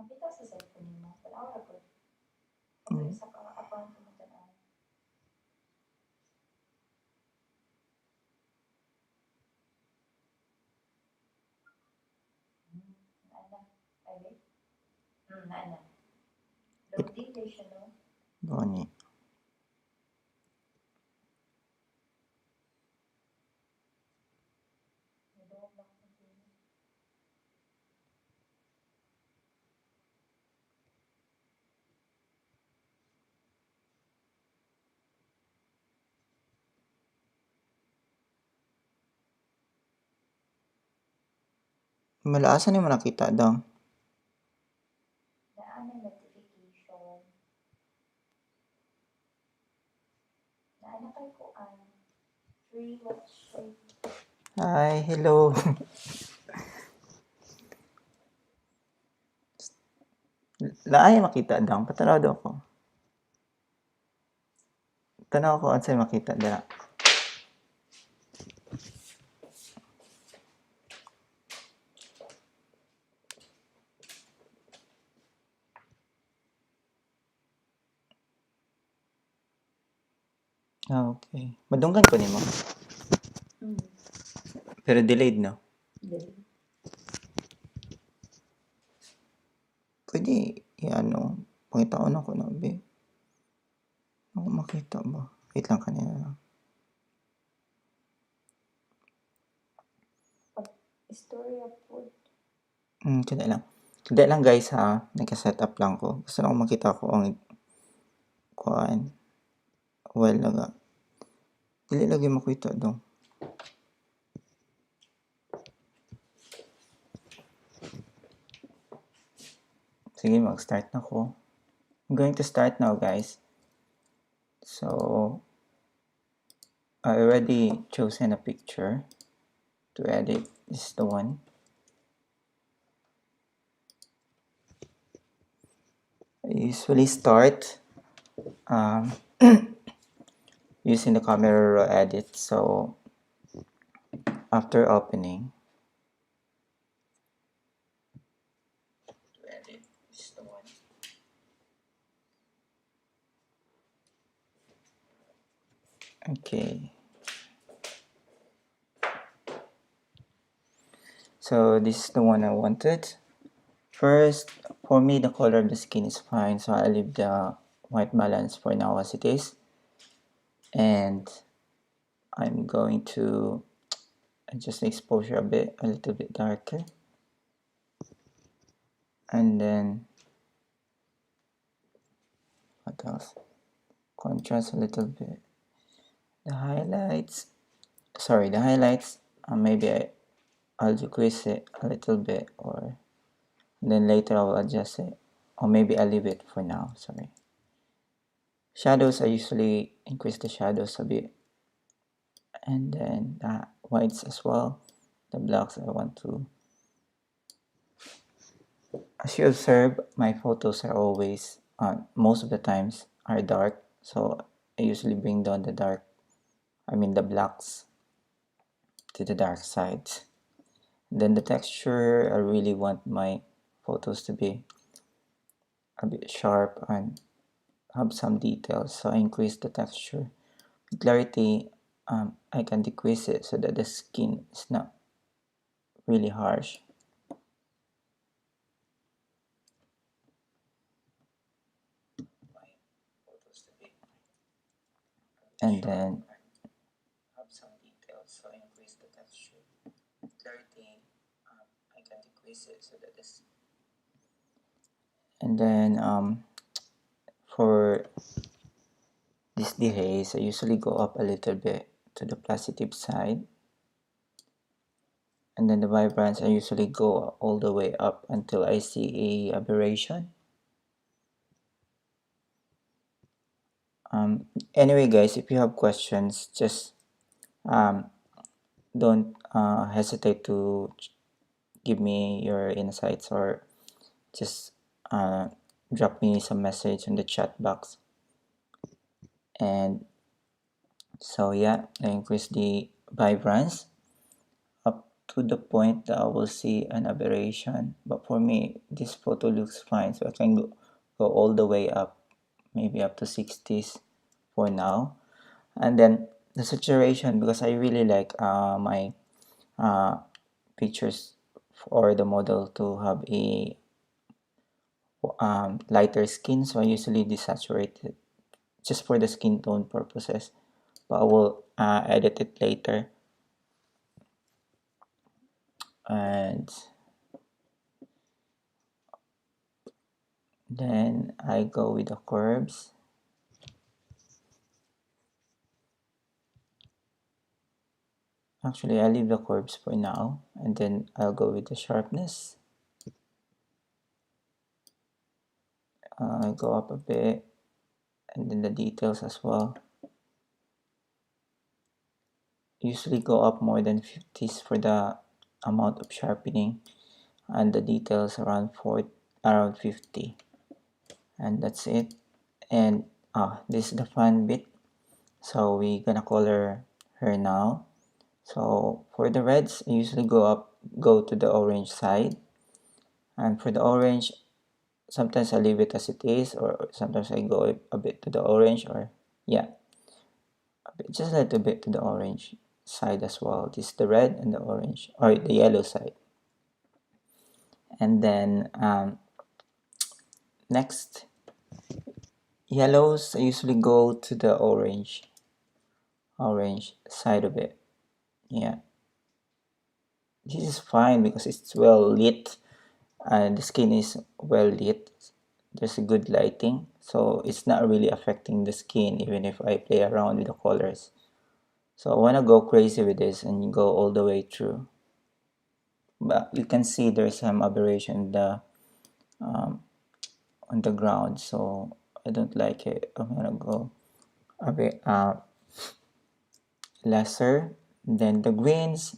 Kita sa cellphone mo. Wala ko. Mm. Sa account mo dyan. Naana. Loading station, no? Gani. Malaasan ni mo nakita daw. Naana notification. Naana kay kuan. Free watch. Hi, hello. Laay makita daw. Patanaw daw ko. Tanaw ko ansay makita dala. Okay. Madunggan ko nimo. Pero delayed, no? Delayed. Pwede, ano, pangitaon ako na, be. Ako makita ba? Wait lang kanina lang. Story of food. Kada lang. Kada lang guys ha. Nagka-setup lang ko. Gusto lang makita ko ang kuhaan. Well, laga. Dili lagi makita daw. Sige, mag-start na ko. I'm going to start now, guys. So, I already chosen a picture to edit. This is the one. I usually start using the camera raw edit. So, after opening, to edit, this is the one. Okay. So this is the one I wanted. First, for me, the color of the skin is fine, so I'll leave the white balance for now as it is. And I'm going to adjust the exposure a little bit darker. And then, what else? Contrast a little bit. The highlights, maybe I'll decrease it a little bit, or then later I'll adjust it, or maybe I'll leave it for now. Sorry. Shadows, I usually increase the shadows a bit, and then the whites as well. The blacks I want to. As you observe, my photos are always, most of the times, are dark, so I usually bring down the blacks to the dark side. Then the texture, I really want my photos to be a bit sharp and have some details, so I increase the texture. Clarity, I can decrease it so that the skin is not really harsh. And then have some details, so I increase the texture. Clarity, I can decrease it so that this. And then for this dehaze, I usually go up a little bit to the positive side. And then the vibrance, I usually go all the way up until I see a aberration. Anyway, guys, if you have questions, just don't hesitate to give me your insights, or just drop me some message in the chat box. And so yeah, I increase the vibrance up to to the point that I will see an aberration. But for me, this photo looks fine. So I can go all the way up, maybe up to 60s for now. And then the saturation, because I really like my pictures or the model to have a lighter skin. So I usually desaturate it just for the skin tone purposes. But I will edit it later. And then I go with the curves. Actually, I leave the curves for now, and then I'll go with the sharpness. Go up a bit, and then the details as well. Usually go up more than 50s for the amount of sharpening, and the details around 50, and that's it. And this is the fun bit. So we're gonna color her now. So for the reds, I usually go to the orange side, and for the orange, sometimes I leave it as it is, or sometimes I go a bit to the orange, or yeah, just a little bit to the orange side as well. This is the red and the orange, or the yellow side. And then next, yellows, I usually go to the orange side of it. Yeah, this is fine because it's well lit and the skin is well lit. There's a good lighting, so it's not really affecting the skin even if I play around with the colors. So I want to go crazy with this and go all the way through. But you can see there's some aberration on the ground, so I don't like it. I'm gonna go a bit lesser. Then the greens.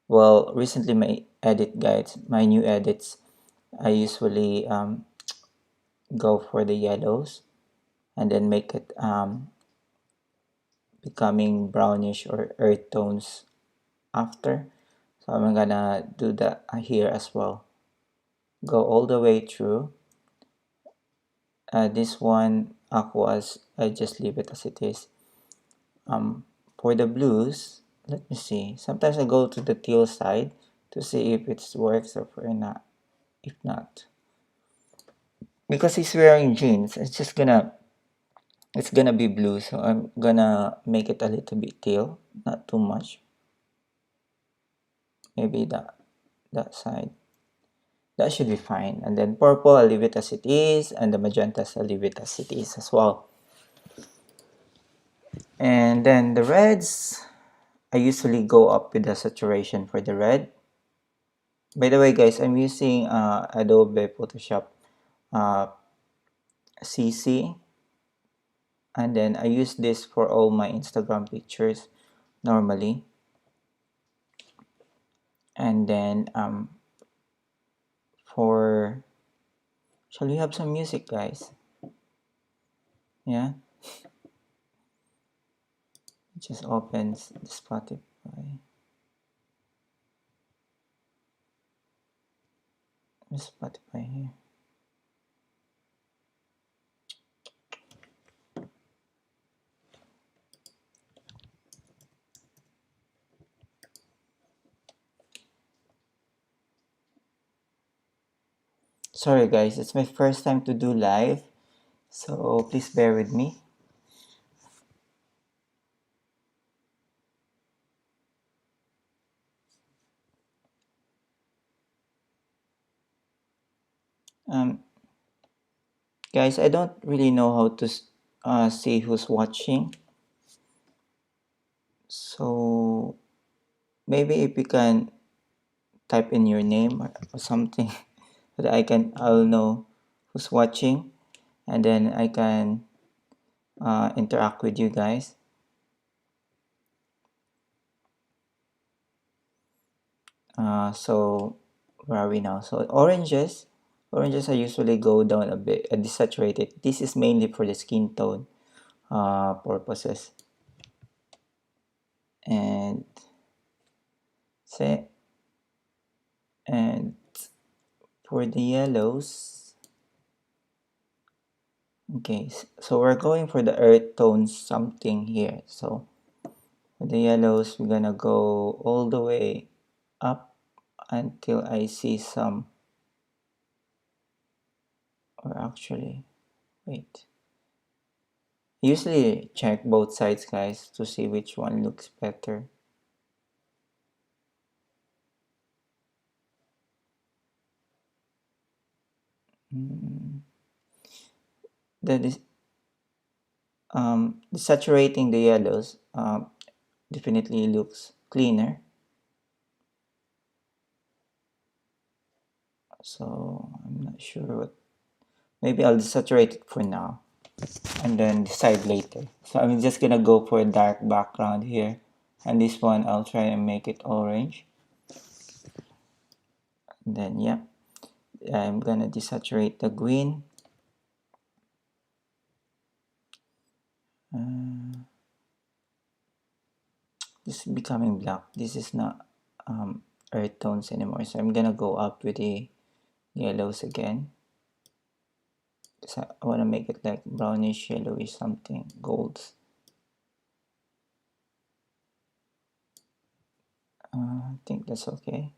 Well, recently my new edits, I usually go for the yellows and then make it becoming brownish or earth tones after. So I'm gonna do that here as well. Go all the way through. This one, aquas, I just leave it as it is. For the blues, let me see. Sometimes I go to the teal side to see if it works or not. If not, because he's wearing jeans, it's gonna be blue. So I'm gonna make it a little bit teal, not too much. Maybe that side. That should be fine. And then purple, I'll leave it as it is, and the magentas, I'll leave it as it is as well. And then the reds, I usually go up with the saturation for the red. By the way, guys, I'm using Adobe Photoshop CC, and then I use this for all my Instagram pictures normally. And then for shall we have some music, guys? Yeah, it just opens the Spotify. Spotify here. Sorry guys, it's my first time to do live, so please bear with me. Guys, I don't really know how to see who's watching, so maybe if you can type in your name or something that I'll know who's watching, and then I can interact with you guys. So where are we now? So oranges I usually go down a bit, desaturated. This is mainly for the skin tone purposes. And it. And for the yellows, okay, so we're going for the earth tone something here. So for the yellows, we're gonna go all the way up until I see some, or actually, wait. Usually check both sides, guys, to see which one looks better. Mm. That is Desaturating the yellows definitely looks cleaner. So I'm not sure what. Maybe I'll desaturate it for now and then decide later. So I'm just gonna go for a dark background here, and this one I'll try and make it orange. And then yeah, I'm gonna desaturate the green. This is becoming black. This is not earth tones anymore. So I'm gonna go up with the yellows again. So I want to make it like brownish, yellowish, something, golds. I think that's okay.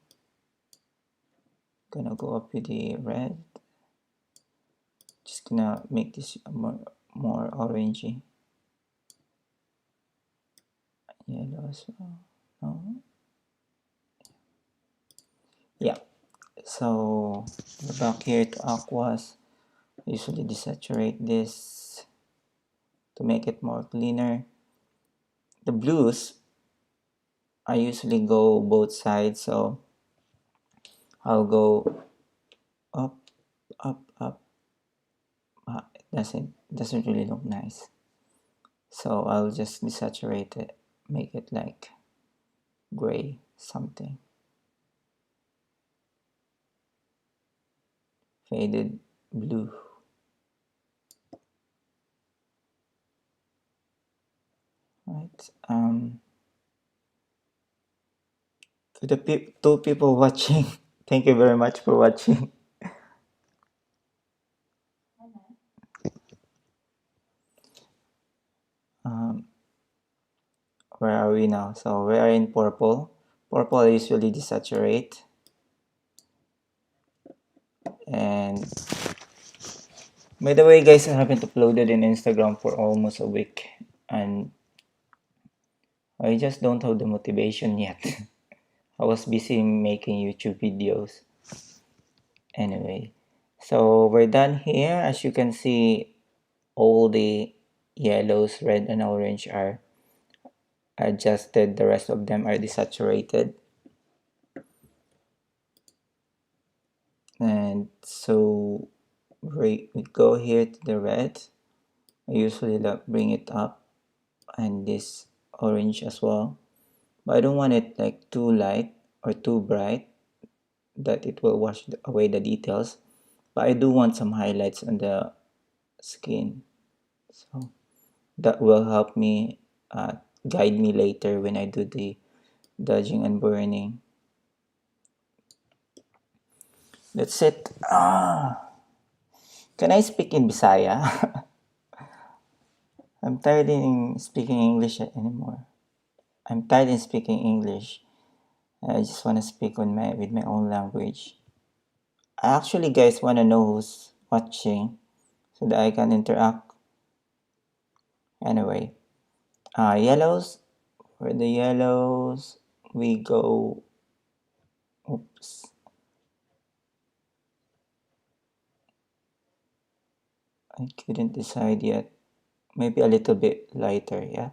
Gonna go up with the red. Just gonna make this more orangey. Yellow as well. No? Yeah. So we're back here to aquas. I usually desaturate this to make it more cleaner. The blues, I usually go both sides, so I'll go up, up, up. It doesn't really look nice. So I'll just desaturate it, make it like gray something. Faded blue. Right. To the two people watching, thank you very much for watching. Um, where are we now? So we are in purple. Purple I usually desaturate. And by the way, guys, I haven't uploaded in Instagram for almost a week, and I just don't have the motivation yet. I was busy making YouTube videos. Anyway, so we're done here. As you can see, all the yellows, red, and orange are adjusted. The rest of them are desaturated. And so we go here to the red. I usually bring it up, and this orange as well. But I don't want it like too light or too bright that it will wash away the details. But I do want some highlights on the skin. So that will help me guide me later when I do the dodging and burning. That's it. Can I speak in Bisaya? I'm tired in speaking English anymore. I'm tired in speaking English. I just want to speak with my own language. I actually, guys, want to know who's watching so that I can interact. Anyway, yellows. For the yellows, we go. Oops. I couldn't decide yet. Maybe a little bit lighter, yeah.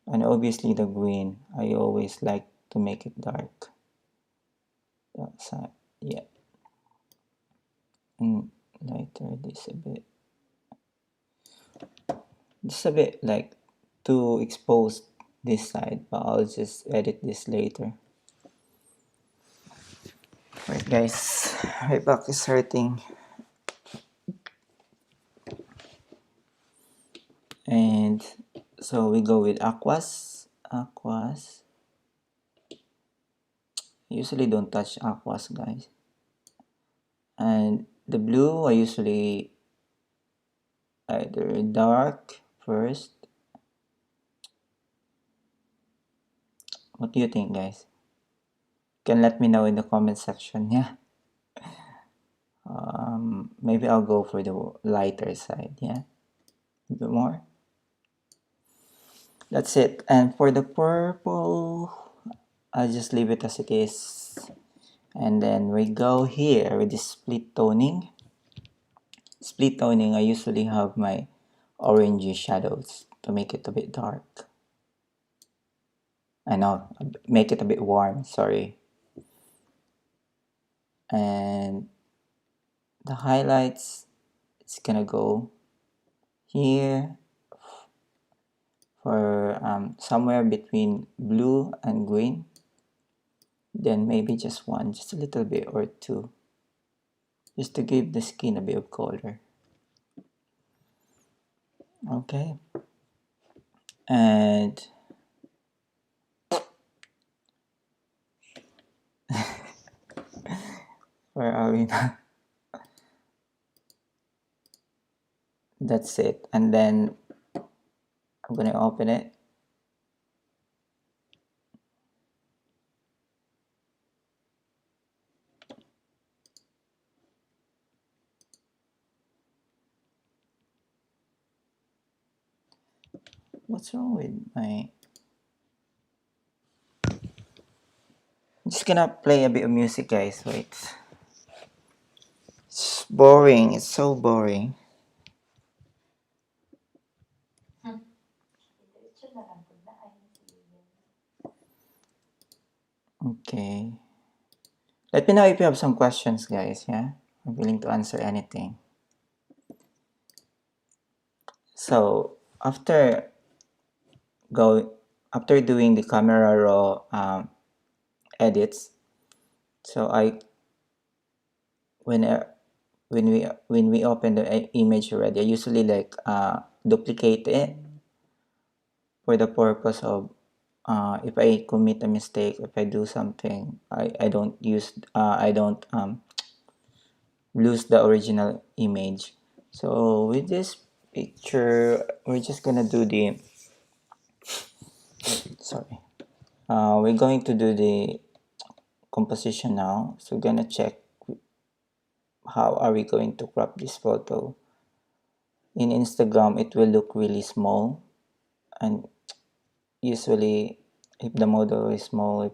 And obviously the green. I always like to make it dark. That side, yeah. And lighter this a bit. This a bit like too exposed this side, but I'll just edit this later. Right, guys, my back is hurting. And so we go with aquas. I usually don't touch aquas, guys. And the blue, I usually either dark first. What do you think, guys? You can let me know in the comment section. Yeah. Maybe I'll go for the lighter side. Yeah. A bit more. That's it. And for the purple, I'll just leave it as it is. And then we go here with the split toning. Split toning, I usually have my orangey shadows to make it a bit dark. I know, make it a bit warm, sorry. And the highlights, it's gonna go here for somewhere between blue and green. Then maybe just one, just a little bit or two, just to give the skin a bit of color. Okay. And where are we now? That's it. And then I'm gonna open it. What's wrong with my... I'm just gonna play a bit of music, guys. Wait. It's boring. It's so boring. Diretso na lang po na ay sige. Okay. Let me know if you have some questions, guys. Yeah, I'm willing to answer anything. So after doing the camera raw edits, so when uh, when we open the image already, I usually like duplicate it for the purpose of if I commit a mistake, if I do something, I don't use I don't lose the original image. So with this picture, we're just gonna do the sorry. We're going to do the composition now. So we're gonna check how are we going to crop this photo. In Instagram, it will look really small, and usually, if the model is small, if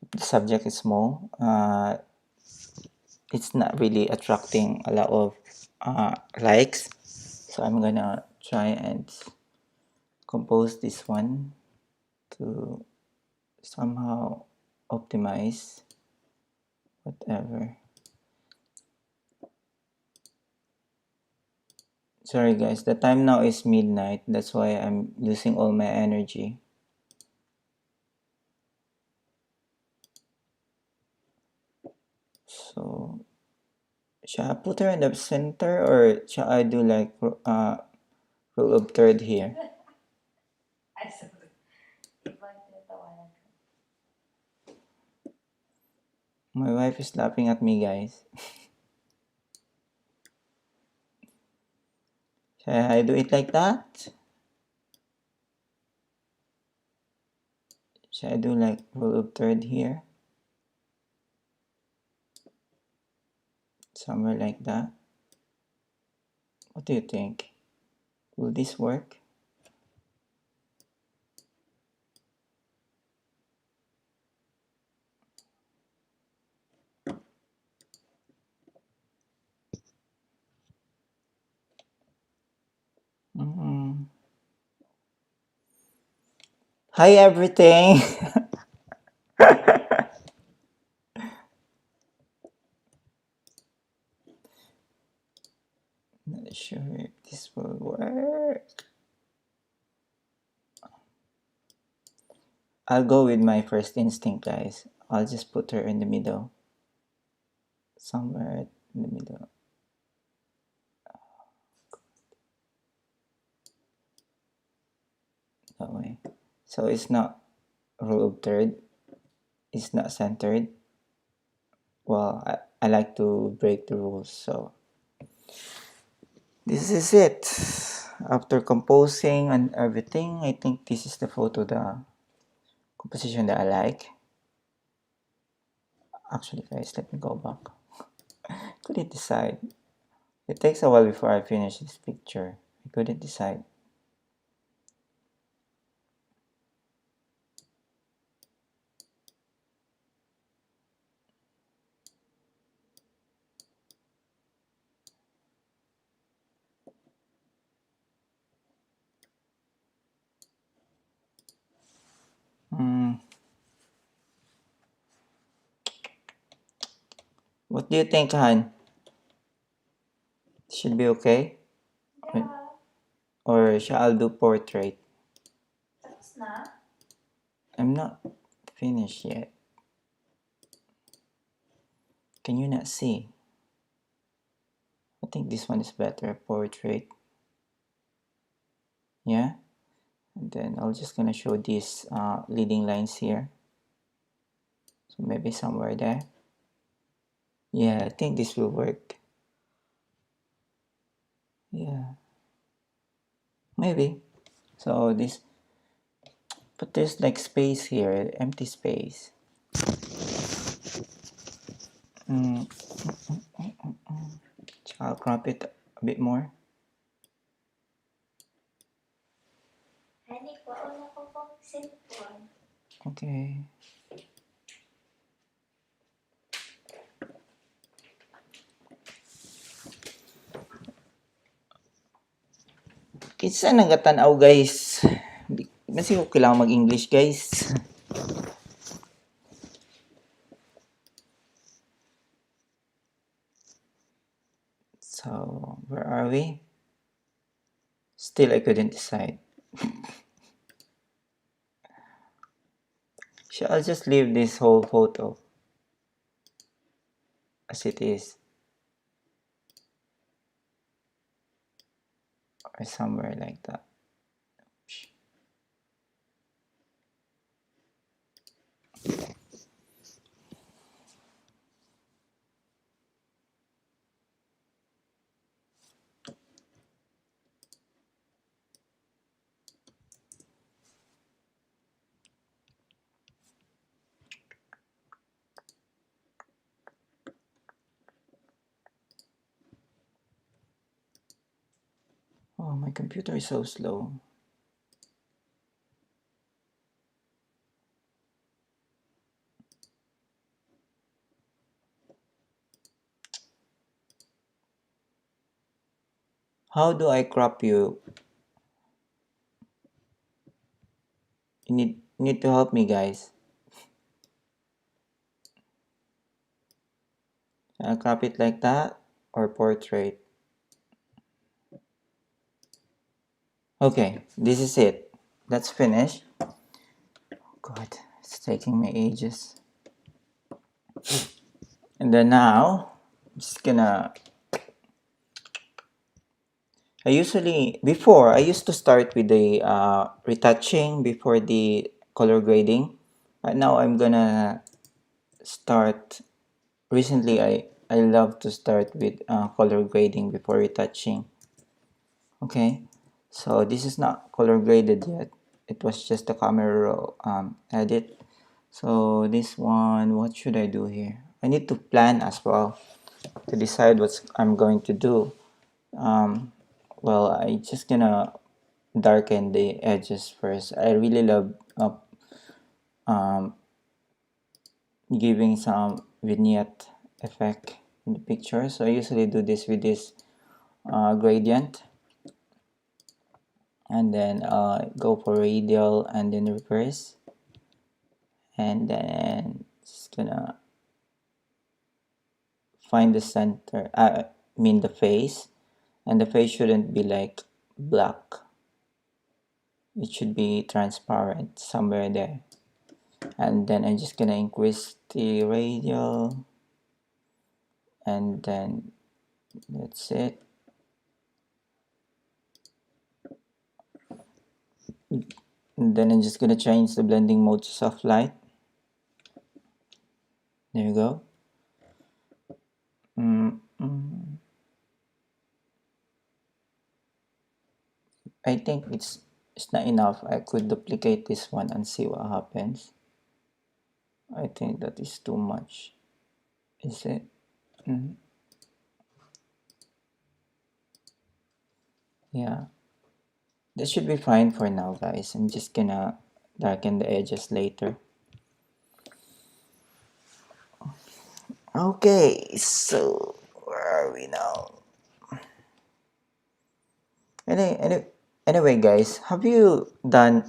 the subject is small, it's not really attracting a lot of likes. So I'm gonna try and compose this one to somehow optimize whatever. Sorry guys, the time now is midnight. That's why I'm losing all my energy. So, should I put her in the center or should I do like rule of third here? Ay, sorry. Ibang tinatawanan ko. My wife is laughing at me, guys. Should I do it like that? Should I do like rule of third here? Somewhere like that? What do you think? Will this work? Hi everything! Not sure if this will work. I'll go with my first instinct, guys. I'll just put her in the middle. Somewhere in the middle. That way. So it's not rule of third. is not centered. Well, I like to break the rules, so this is it. After composing and everything, I think this is the photo, the composition that I like. Actually, guys, let me go back. Couldn't decide. It takes a while before I finish this picture. I couldn't decide. Hmm. What do you think, Han? Should be okay? Yeah. Or shall I do portrait? Tapos na? I'm not finished yet. Can you not see? I think this one is better, portrait. Yeah? And then I'll just gonna show these leading lines here. So maybe somewhere there. Yeah, I think this will work. Yeah. Maybe. So this, but there's like space here, empty space. Mm, so I'll crop it a bit more. Honey, pauna ko pang cellphone. Okay. Kinsa nagatanaw guys? Kasi ko kailangan mag-English guys. So, where are we? Still, I couldn't decide. Shall I just leave this whole photo as it is? Or somewhere like that. Oh, my computer is so slow. How do I crop you? You need to help me guys. Can I crop it like that? Or portrait? Okay, this is it. Let's finish. God, it's taking me ages. And then now, I'm just gonna. Before, I used to start with the retouching before the color grading. Right now, I'm gonna start. Recently, I love to start with color grading before retouching. Okay, so this is not color graded yet. It was just a camera roll edit. So this one, what should I do here? I need to plan as well to decide what I'm going to do. Well, I just gonna darken the edges first. I really love um, giving some vignette effect in the picture. So I usually do this with this gradient, and then go for radial and then reverse, and then just gonna find the center. I mean the face, and the face shouldn't be like black. It should be transparent somewhere there. And then I'm just gonna increase the radial, and then that's it. And then I'm just gonna change the blending mode to soft light, There you go. Mm, mm. I think it's not enough. I could duplicate this one and see what happens. I think that is too much. Is it? Mm, yeah. This should be fine for now, guys. I'm just gonna darken the edges later. Okay, so where are we now? Anyway, guys, have you done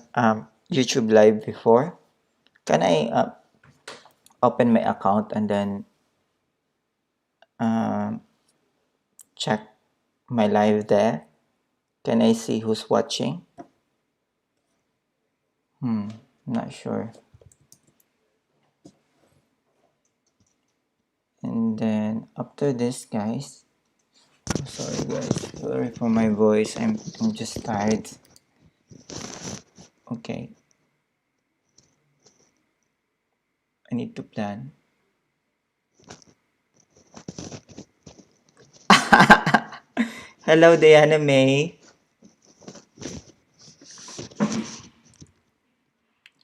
YouTube Live before? Can I open my account and then um, check my live there? Can I see who's watching? Not sure. And then after this, guys, sorry guys, sorry for my voice. I'm just tired. Okay, I need to plan. Hello, Diana May.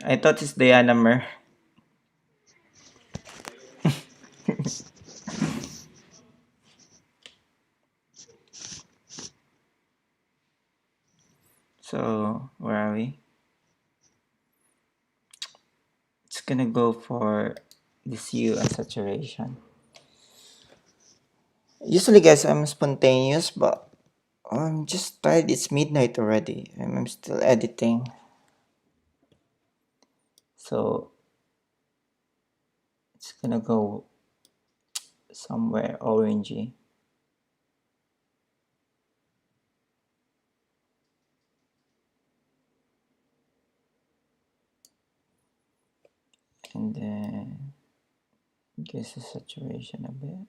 I thought it's Diana Mer. So where are we? It's gonna go for this hue and saturation. Usually, guys, I'm spontaneous, but I'm just tired. It's midnight already. I'm still editing. So it's gonna go somewhere orangey. And then increase the saturation a bit.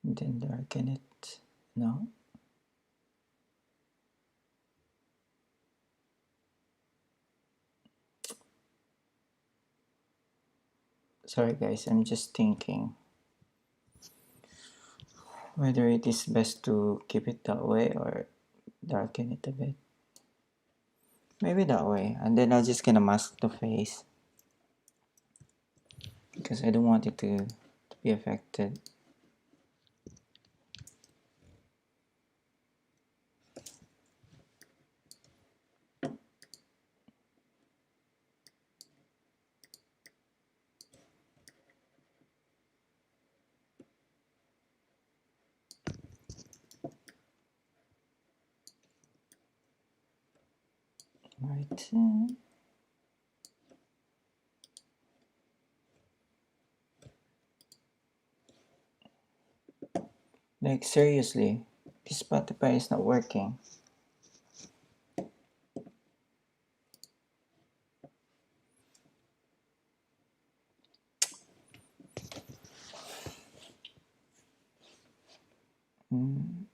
And then darken it. No. Sorry guys, I'm just thinking whether it is best to keep it that way or darken it a bit. Maybe that way. And then I'm just gonna mask the face because I don't want it to be affected. Right. Like seriously, this Spotify is not working. Mm.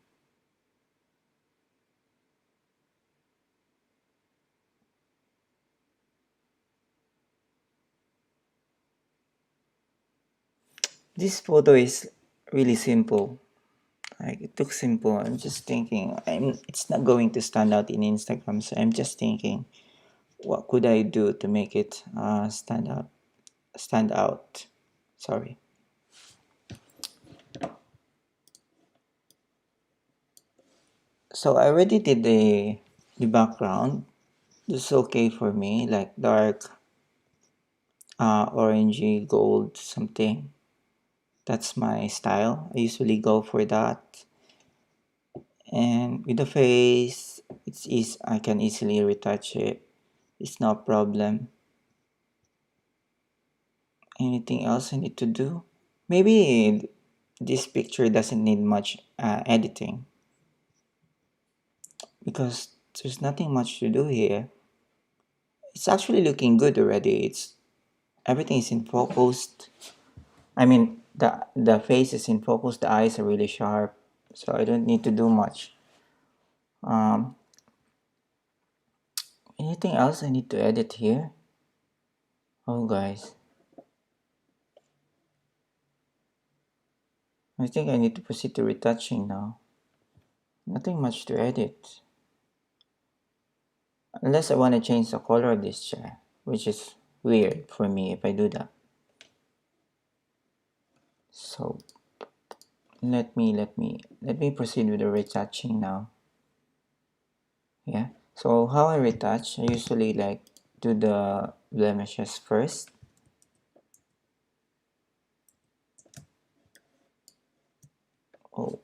This photo is really simple. Like it looks simple. I'm just thinking it's not going to stand out in Instagram, so I'm just thinking what could I do to make it stand out. Sorry. So I already did the background. This is okay for me, like dark orangey gold something. That's my style. I usually go for that. And with the face, I can easily retouch it. It's no problem. Anything else I need to do? Maybe this picture doesn't need much editing because there's nothing much to do here. It's actually looking good already. It's everything is in focus. I mean the face is in focus. The eyes are really sharp, so I don't need to do much. Um, Anything else I need to edit here? Oh guys, I think I need to proceed to retouching now. Nothing much to edit. Unless I want to change the color of this chair, which is weird for me if I do that. So let me proceed with the retouching now. Yeah. So how I retouch, I usually like do the blemishes first. Oh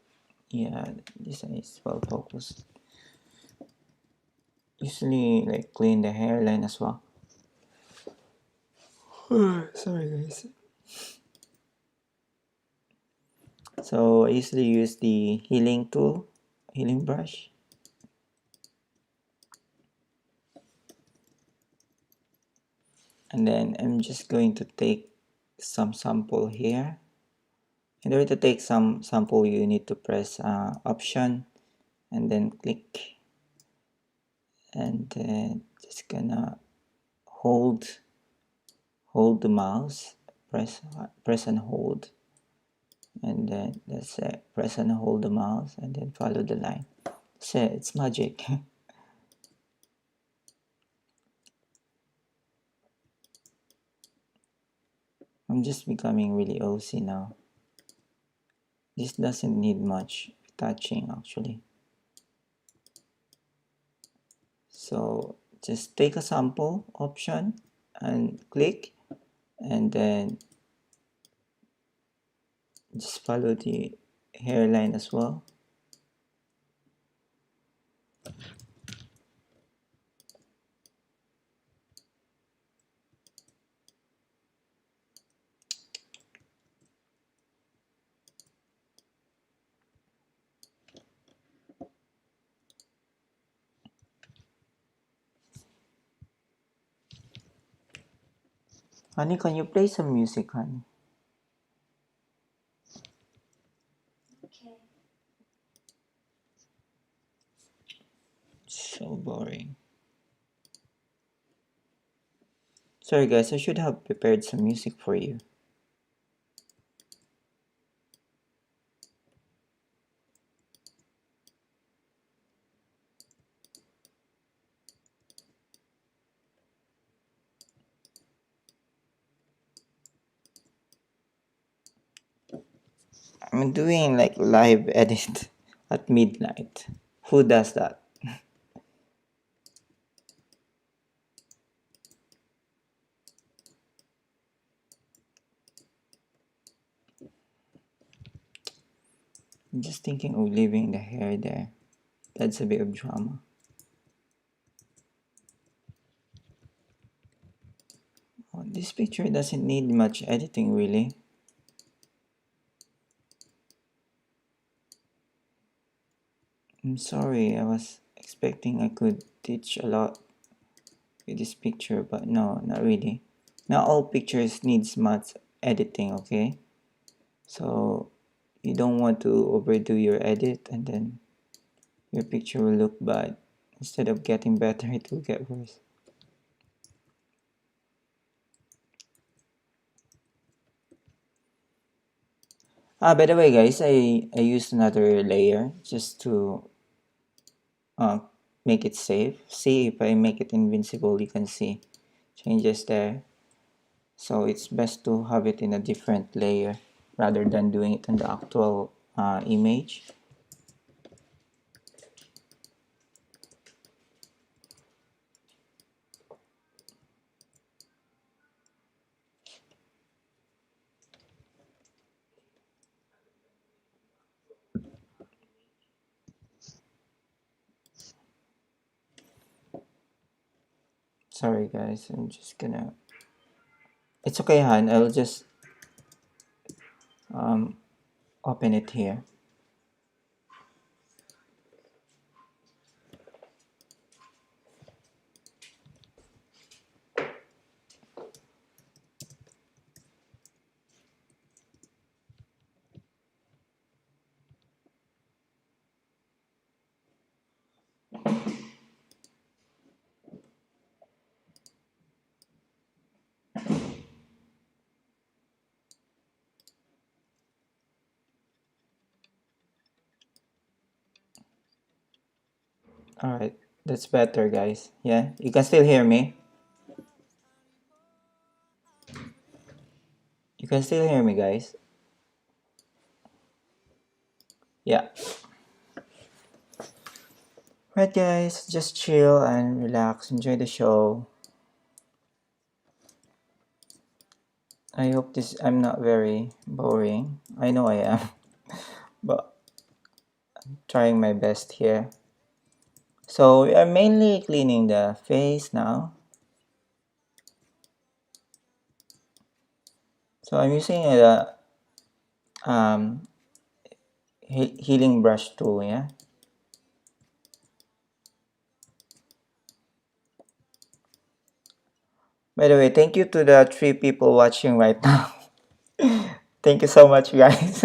yeah, this is well focused. Usually like clean the hairline as well. Sorry guys. So I usually use the healing tool, healing brush. And then I'm just going to take some sample here. In order to take some sample, you need to press option and then click, and then just gonna hold the mouse, press and hold, and then that's it. Press and hold the mouse and then follow the line. That's it. It's magic. I'm just becoming really OC now. This doesn't need much touching actually. So just take a sample option and click, and then just follow the hairline as well. Honey, can you play some music, honey? Okay. So boring. Sorry guys, I should have prepared some music for you. I'm doing like live edit at midnight. Who does that? I'm just thinking of leaving the hair there. That's a bit of drama. Oh, this picture doesn't need much editing really. I'm sorry, I was expecting I could teach a lot with this picture, but no, not really. Not all pictures needs much editing, okay? So you don't want to overdo your edit and then your picture will look bad. Instead of getting better, it will get worse. By the way guys, I used another layer just to uh, make it safe. See, if I make it invincible, you can see changes there. So it's best to have it in a different layer rather than doing it in the actual image. Sorry guys, I'm just gonna... It's okay, Han. I'll just open it here. Alright, that's better, guys. Yeah, you can still hear me? You can still hear me, guys? Yeah. Right, guys, just chill and relax, enjoy the show. I hope I'm not very boring. I know I am, but I'm trying my best here. So we are mainly cleaning the face now. So I'm using a um, healing brush tool, yeah. By the way, thank you to the 3 people watching right now. Thank you so much, guys.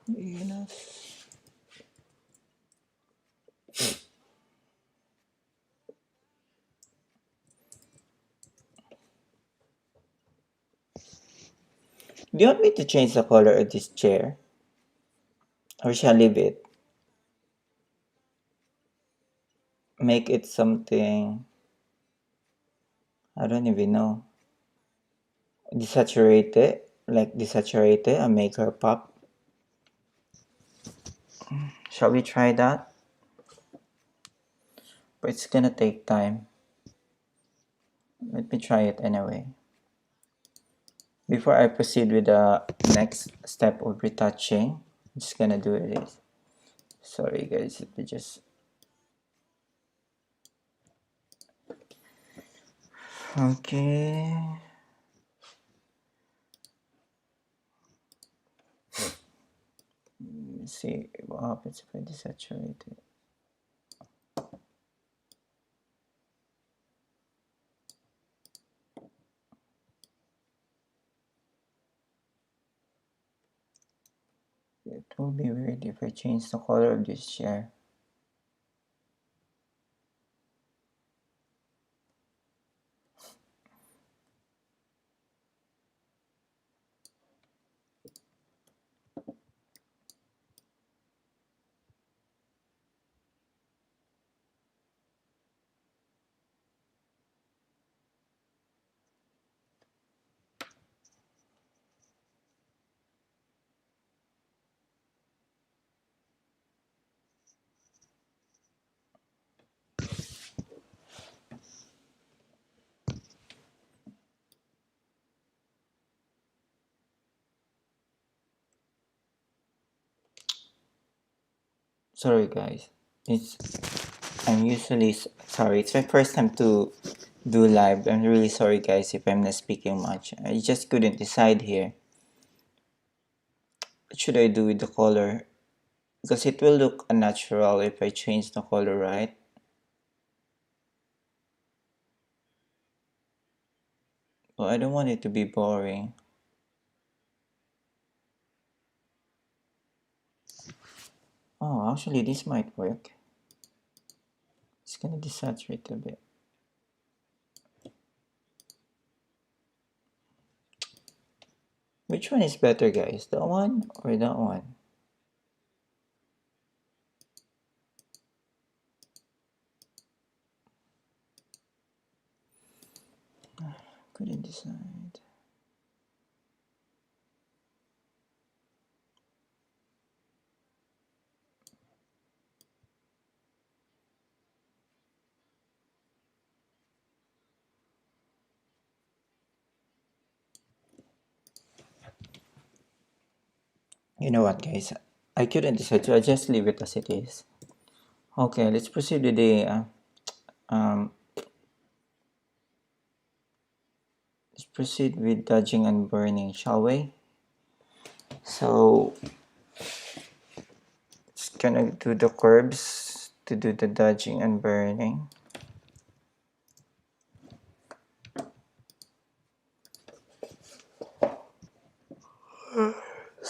You know. Do you want me to change the color of this chair? Or shall I leave it? Make it something, I don't even know. Desaturate it? Like desaturate it and make her pop? Shall we try that? But it's gonna take time. Let me try it anyway. Before I proceed with the next step of retouching, I'm just gonna do this. Sorry guys, let me just... Okay. Let's see what happens if I desaturate it. It will be weird if I change the color of this chair. Sorry guys, it's I'm usually sorry. It's my first time to do live. I'm really sorry guys if I'm not speaking much. I just couldn't decide here. What should I do with the color? Because it will look unnatural if I change the color, right? Well, I don't want it to be boring. Oh, actually this might work. It's gonna desaturate a bit. Which one is better guys? That one or that one? Couldn't decide. You know what guys? I couldn't decide, so I just leave it as it is. Okay, let's proceed with the um, let's proceed with dodging and burning, shall we? So it's gonna do the curves to do the dodging and burning.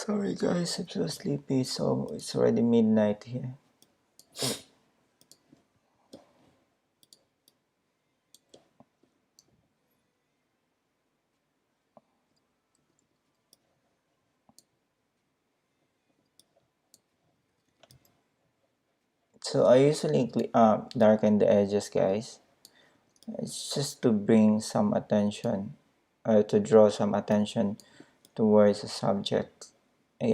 Sorry guys, I'm so sleepy, so it's already midnight here. So I usually darken the edges, guys. It's just to bring some attention, to draw some attention towards the subject. I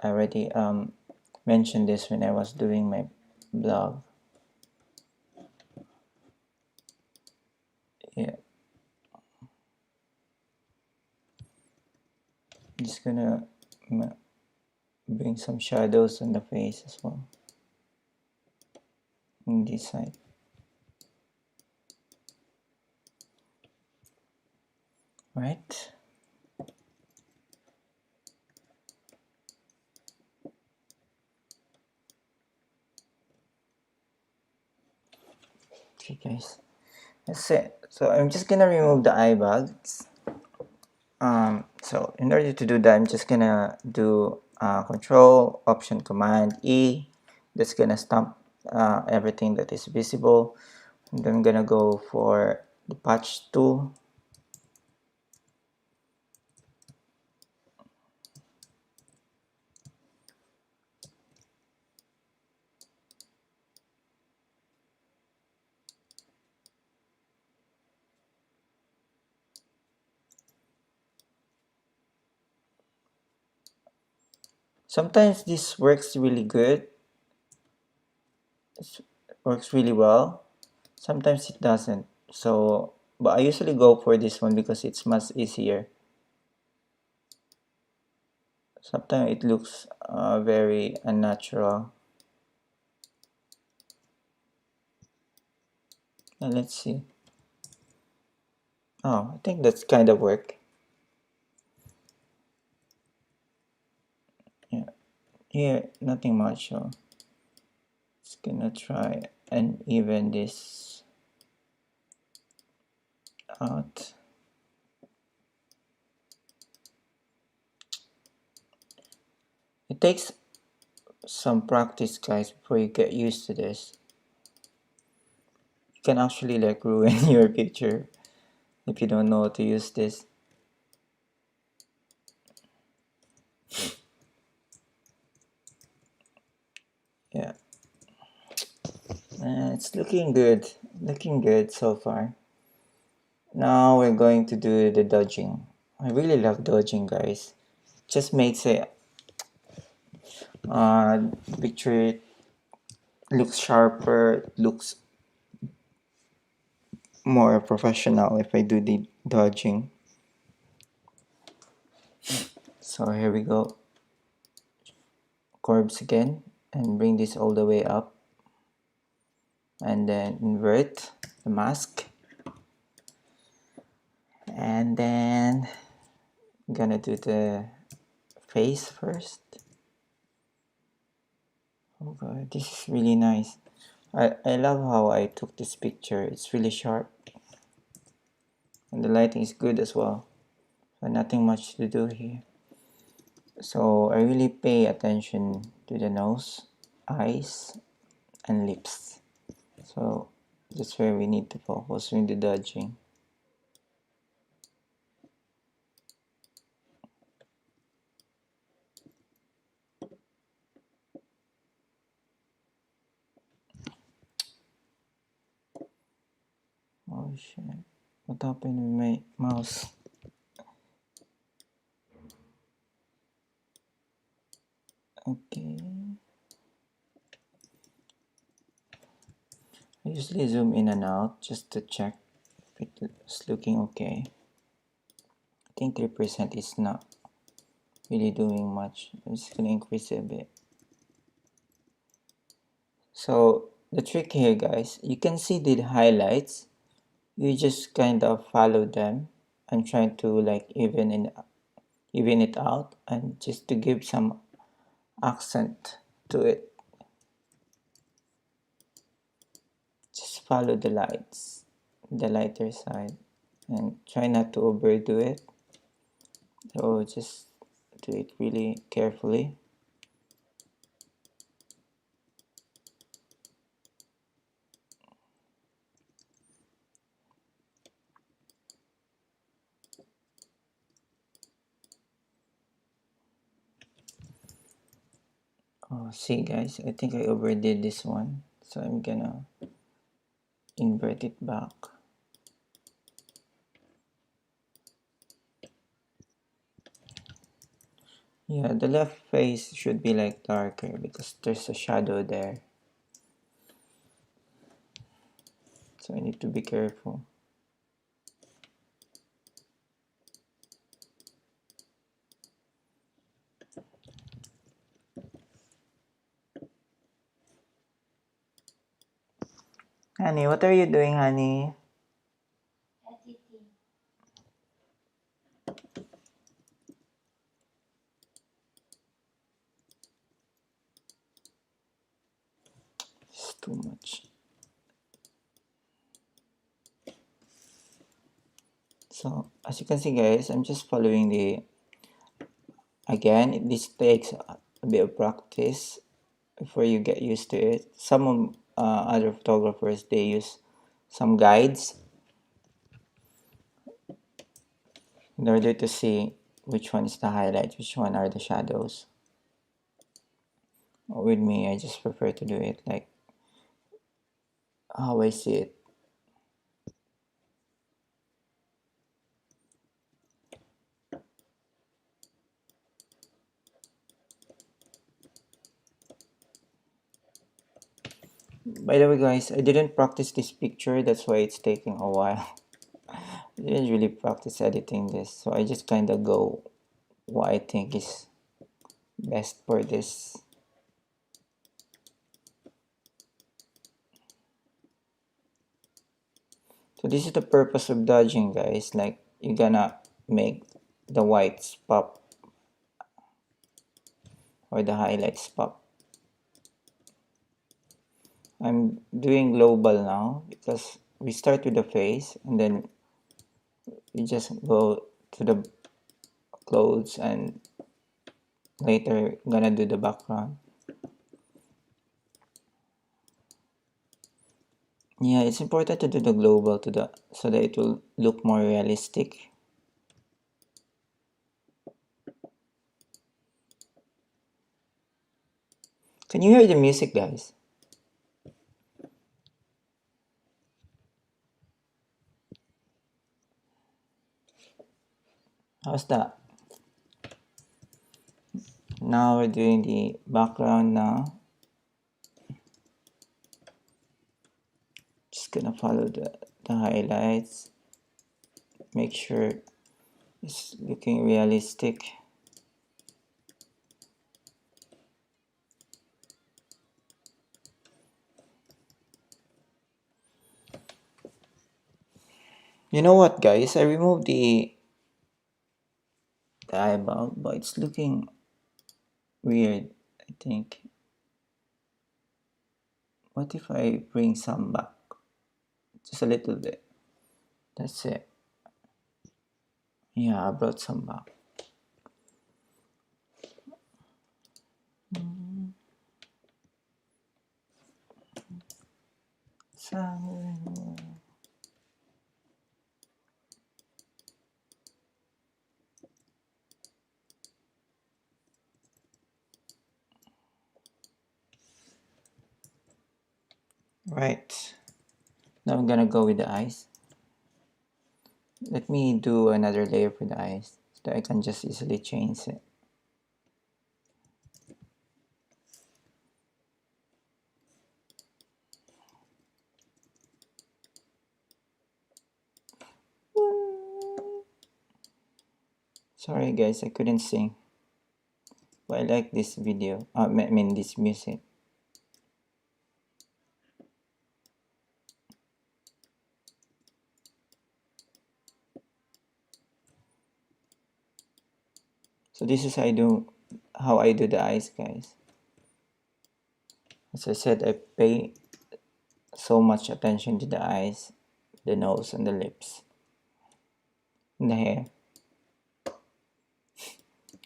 already mentioned this when I was doing my blog. Yeah, just gonna bring some shadows on the face as well, on this side. Right? Okay, guys. That's it. So I'm just gonna remove the eye bags. So in order to do that, I'm just gonna do Control Option Command E. That's gonna stamp everything that is visible. And then I'm gonna go for the patch tool. Sometimes this works really good. It works really well. Sometimes it doesn't. So, but I usually go for this one because it's much easier. Sometimes it looks very unnatural. And let's see. Oh, I think that's kind of work. Yeah, here nothing much. So just gonna try and even this out. It takes some practice, guys, before you get used to this. You can actually like ruin your picture if you don't know how to use this. Yeah, it's looking good so far. Now we're going to do the dodging. I really love dodging, guys. Just makes it picture looks sharper, looks more professional if I do the dodging. So here we go. Curves again and bring this all the way up and then invert the mask, and then I'm gonna do the face first. Oh god, this is really nice. I love how I took this picture. It's really sharp and the lighting is good as well. So nothing much to do here. So I really pay attention to the nose, eyes, and lips. So that's where we need to focus in the dodging. Oh shit. What happened with my mouse? Okay. I usually zoom in and out just to check if it's looking okay. I think 3% is not really doing much. I'm just gonna increase it a bit. So the trick here, guys, you can see the highlights. You just kind of follow them and try to like even it out, and just to give some accent to it. Just follow the lights, the lighter side, and try not to overdo it. So just do it really carefully. Oh, see guys, I think I overdid this one. So I'm gonna invert it back. Yeah, the left face should be like darker because there's a shadow there. So I need to be careful. Honey, what are you doing, honey? Editing. It's too much. So as you can see guys, I'm just following the, again, this takes a bit of practice before you get used to it. Some other photographers, they use some guides in order to see which one is the highlight, which one are the shadows. With me, I just prefer to do it like how I see it. By the way guys, I didn't practice this picture, that's why it's taking a while. I didn't really practice editing this, so I just kind of go what I think is best for this. So this is the purpose of dodging guys, like you're gonna make the whites pop or the highlights pop. I'm doing global now because we start with the face and then we just go to the clothes and later gonna do the background. Yeah, it's important to do the global to the so that it will look more realistic. Can you hear the music guys? How's that? Now we're doing the background now. Just gonna follow the highlights. Make sure it's looking realistic. You know what guys? I removed the eyeball, but it's looking weird, I think. What if I bring some back? Just a little bit. That's it. Yeah, I brought some back. Right. Now I'm gonna go with the eyes. Let me do another layer for the eyes so that I can just easily change it. Sorry guys, I couldn't sing. But I like this video. I mean this music. So this is how I do the eyes guys. As I said, I pay so much attention to the eyes, the nose and the lips, and the hair.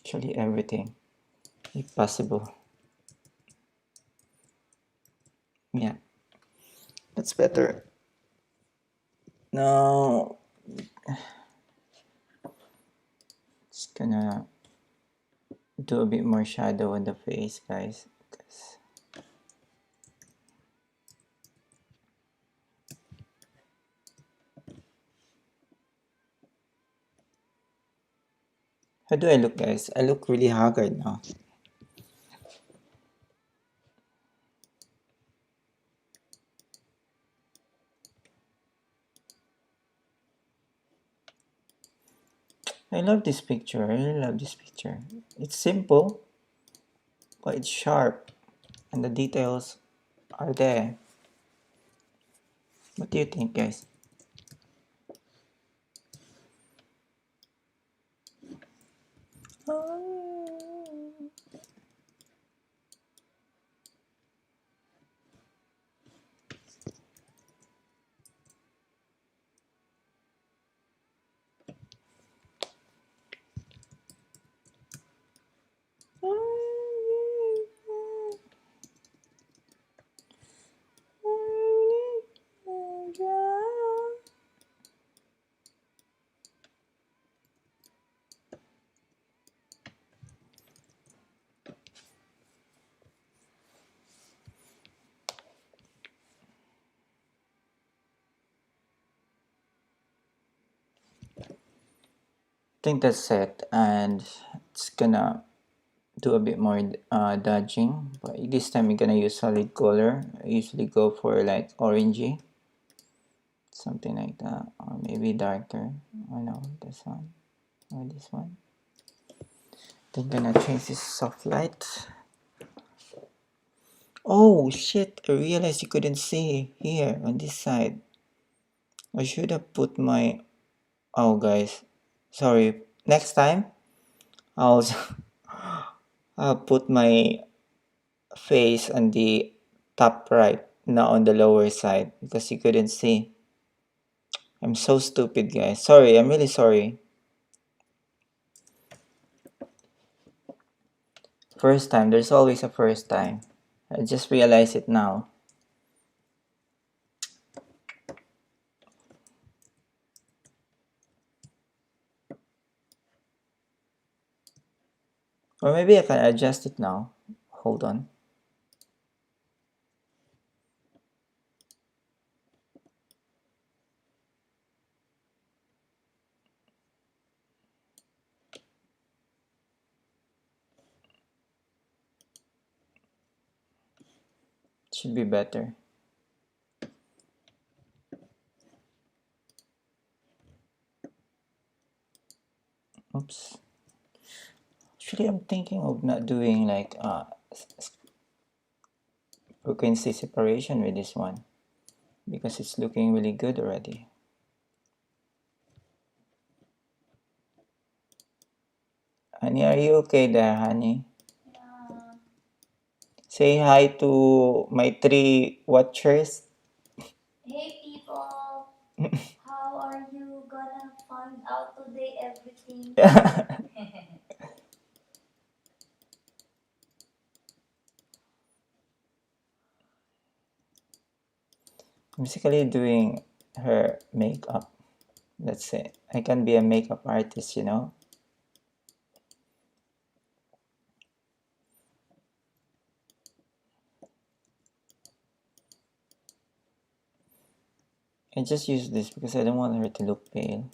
Actually, everything, if possible. Yeah, that's better. Now, just gonna do a bit more shadow on the face, guys. 'Cause how do I look, guys? I look really haggard now. I love this picture. I really love this picture. It's simple, but it's sharp, and the details are there. What do you think, guys? Think that's it, and it's gonna do a bit more dodging, but this time I'm gonna use solid color. I usually go for like orangey, something like that, or maybe darker. I know this one or this one. Then gonna change this soft light. Oh shit, I realized you couldn't see here on this side. I should have put my, oh guys, sorry, next time I'll I'll put my face on the top right, not on the lower side, because you couldn't see. I'm so stupid, guys. Sorry, I'm really sorry. First time, there's always a first time. I just realized it now. Or maybe I can adjust it now. Hold on. Should be better. Oops. Actually, I'm thinking of not doing like frequency separation with this one, because it's looking really good already. Honey, are you okay there, honey? Yeah. Say hi to my 3 watchers. Hey people, how are you gonna find out today everything? I'm basically doing her makeup. That's it. I can be a makeup artist, you know? I just use this because I don't want her to look pale.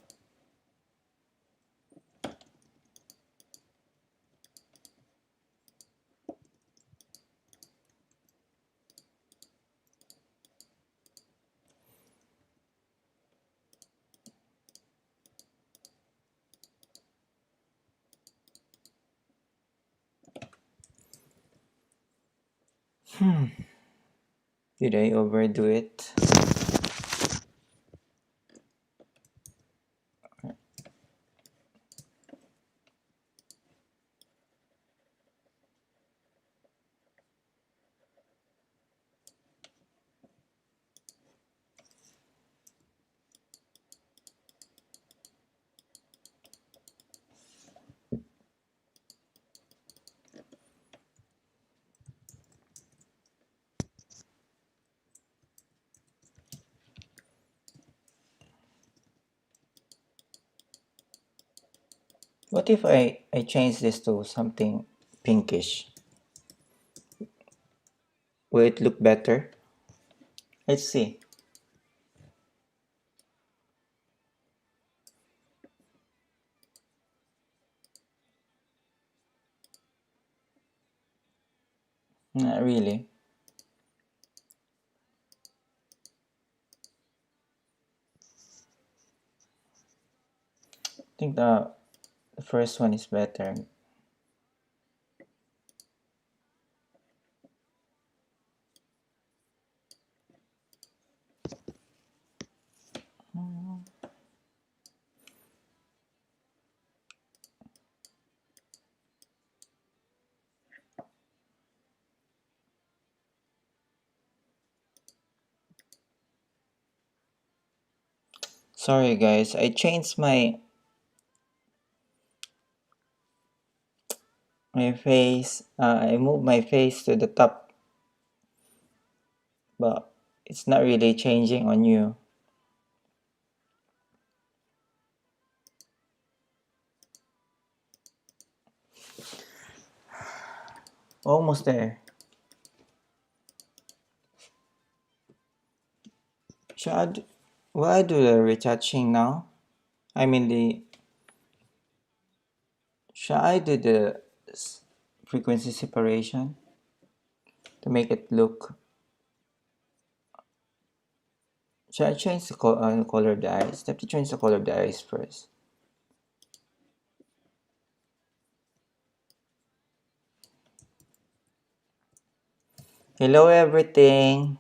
Did I overdo it? What if I change this to something pinkish? Will it look better? Let's see. Not really. I think the first one is better. Sorry guys, I changed my face. I moved my face to the top, but it's not really changing on you. Almost there. Should I do, will I do the retouching now? I mean the should I do the frequency separation to make it look? Should I change the color of the eyes? I have to change the color of the eyes first. Hello everything.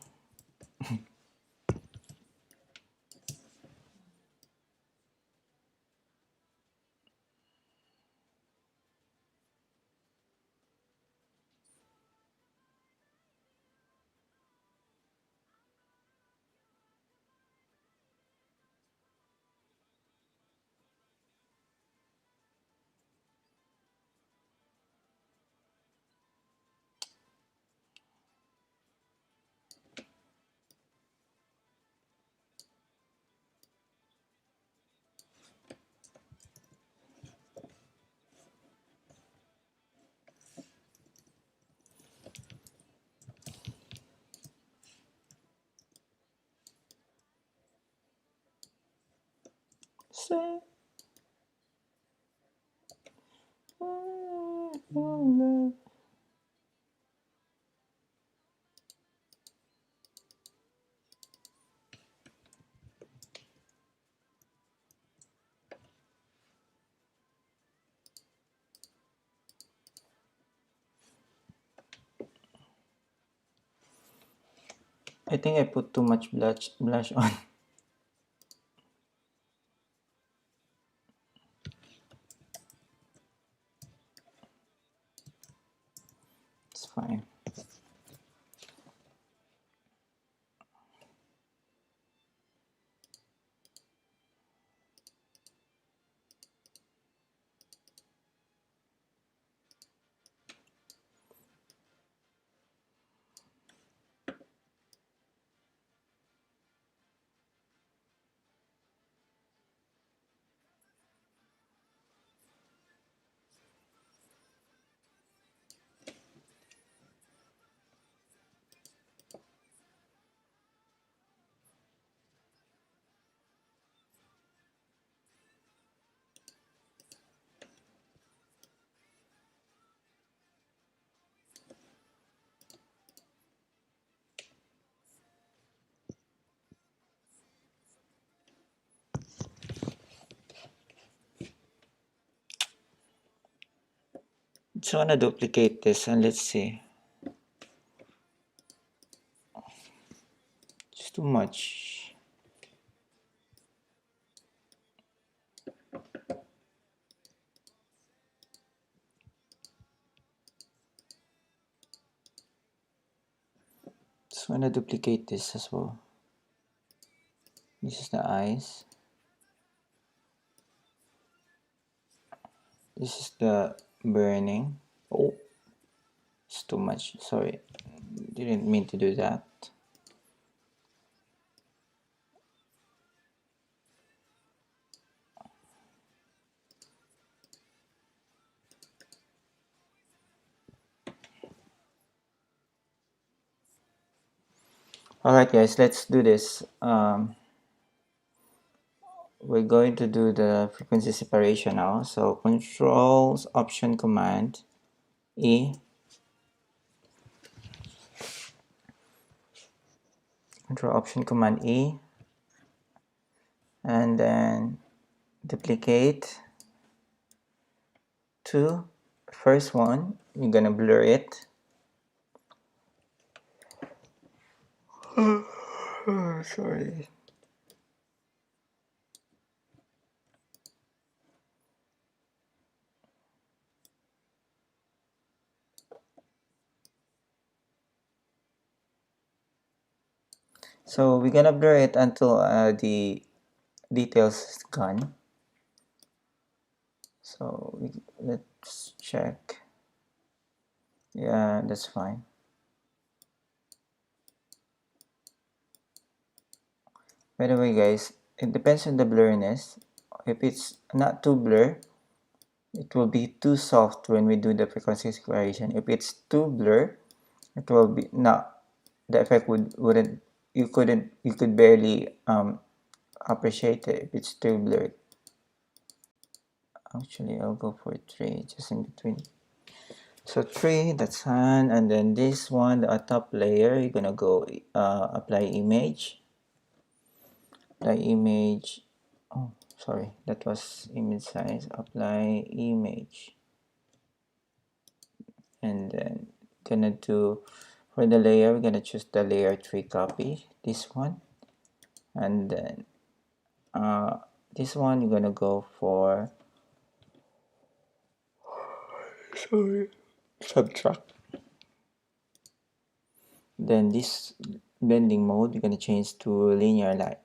Say, I think I put too much blush on. It's fine. Just wanna duplicate this and let's see. It's too much. Just wanna duplicate this as well. This is the eyes. This is the burning. Oh, it's too much. Sorry. Didn't mean to do that. Alright guys, let's do this. We're going to do the frequency separation now. So Controls Option Command E. Control Option Command E. And then duplicate to first one. You're gonna blur it. Sorry. So we're gonna blur it until the details is gone. So let's check. Yeah, that's fine. By the way guys, it depends on the blurriness. If it's not too blur, it will be too soft when we do the frequency separation. If it's too blur, it will be not, the effect wouldn't, you could barely appreciate it if it's too blurred. Actually, I'll go for 3 just in between. So 3, that's one, and then this one, the top layer, you're gonna go apply image. Apply image. Oh, sorry, that was image size. Apply image, and then gonna do for the layer. We're gonna choose the layer 3 copy. This one, and then this one you're gonna go for. Sorry, subtract. Then this blending mode, you're gonna change to linear light.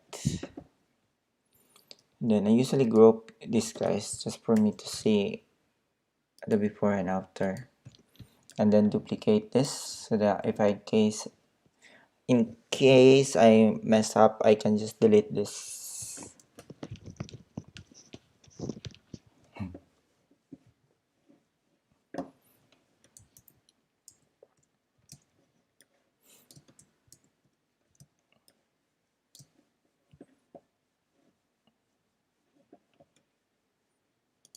Then I usually group these guys just for me to see the before and after. And then duplicate this so that if in case I mess up, I can just delete this.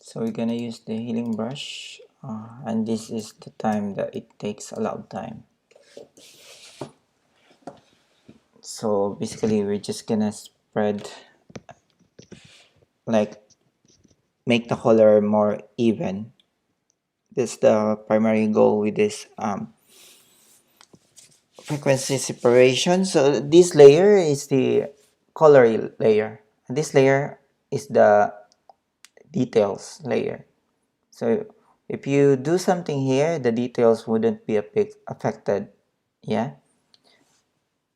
So we're gonna use the healing brush, and this is the time that it takes a lot of time. So basically we're just gonna spread, like, make the color more even. That's the primary goal with this frequency separation. So this layer is the color layer, and this layer is the details layer. So if you do something here, the details wouldn't be affected. Yeah,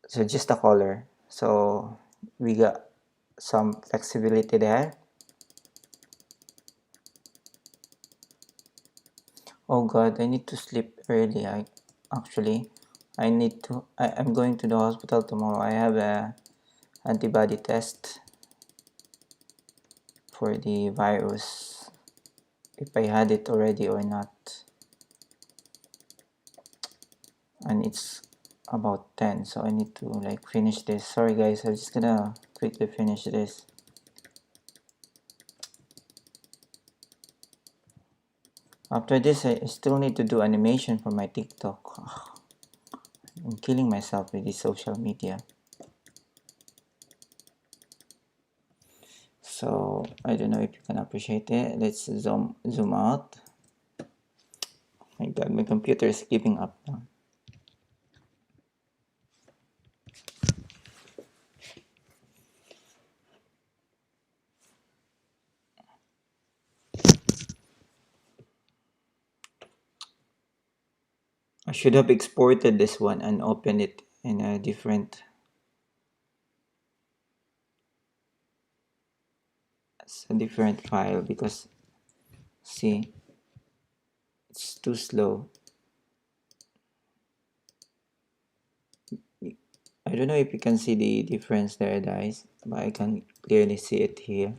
so just the color. So we got some flexibility there. Oh god, I need to sleep early. I'm going to the hospital tomorrow. I have a antibody test for the virus, if I had it already or not. And it's about 10, so I need to like finish this. Sorry guys, I'm just gonna quickly finish this. After this, I still need to do animation for my TikTok. I'm killing myself with this social media. So I don't know if you can appreciate it. Let's zoom out. My god, my computer is giving up now. I should have exported this one and opened it in a different file, because see, it's too slow. I don't know if you can see the difference there guys, but I can clearly see it here.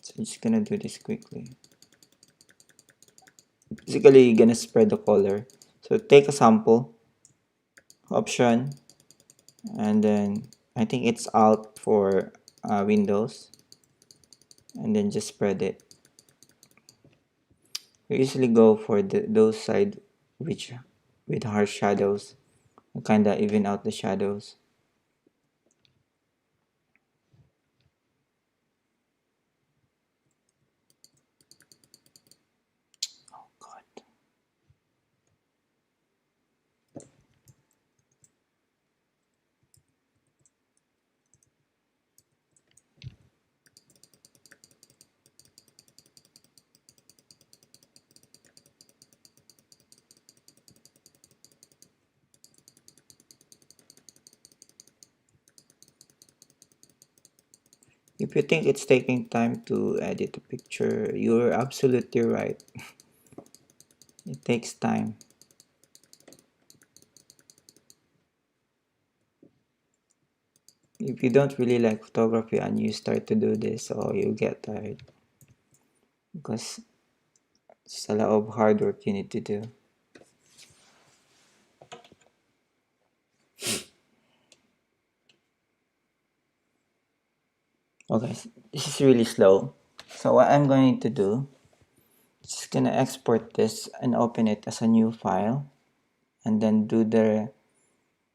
So I'm just gonna do this quickly. Basically, you're gonna spread the color. So take a sample option, and then I think it's Alt for Windows, and then just spread it. I usually go for those side which with harsh shadows, kind of even out the shadows. Oh God. If you think it's taking time to edit a picture, you're absolutely right. It takes time. If you don't really like photography and you start to do this, or you get tired because it's a lot of hard work you need to do. Okay, this is really slow. So what I'm going to do, just gonna export this and open it as a new file, and then do the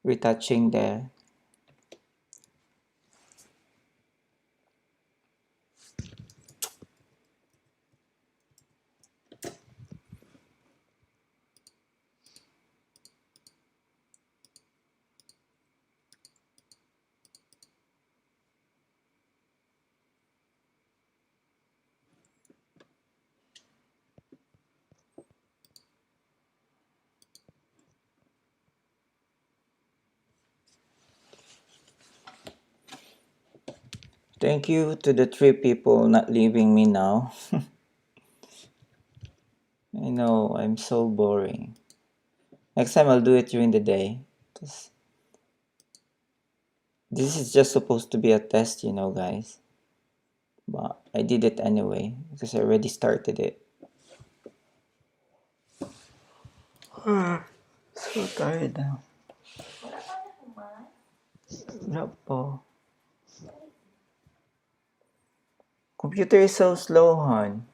retouching there. Thank you to the 3 people not leaving me now. I know, I'm so boring. Next time I'll do it during the day. 'Cause this is just supposed to be a test, guys. But I did it anyway because I already started it. So tired now. Wala ka na kumain? Wala po. Computer is so slow, hon.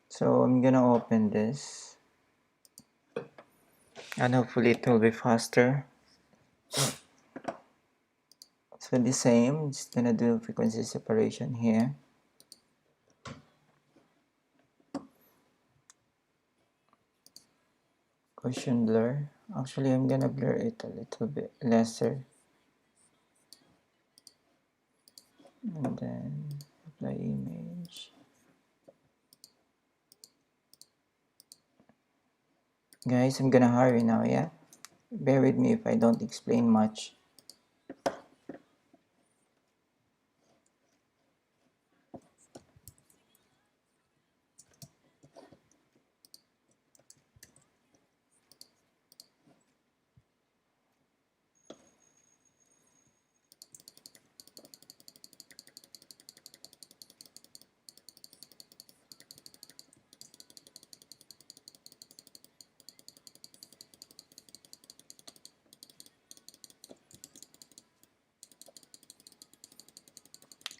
So I'm gonna open this. And hopefully it will be faster. So the same, just gonna do frequency separation here. Gaussian blur. Actually, I'm gonna blur it a little bit lesser. And then apply image. Guys, I'm gonna hurry now, yeah? Bear with me if I don't explain much.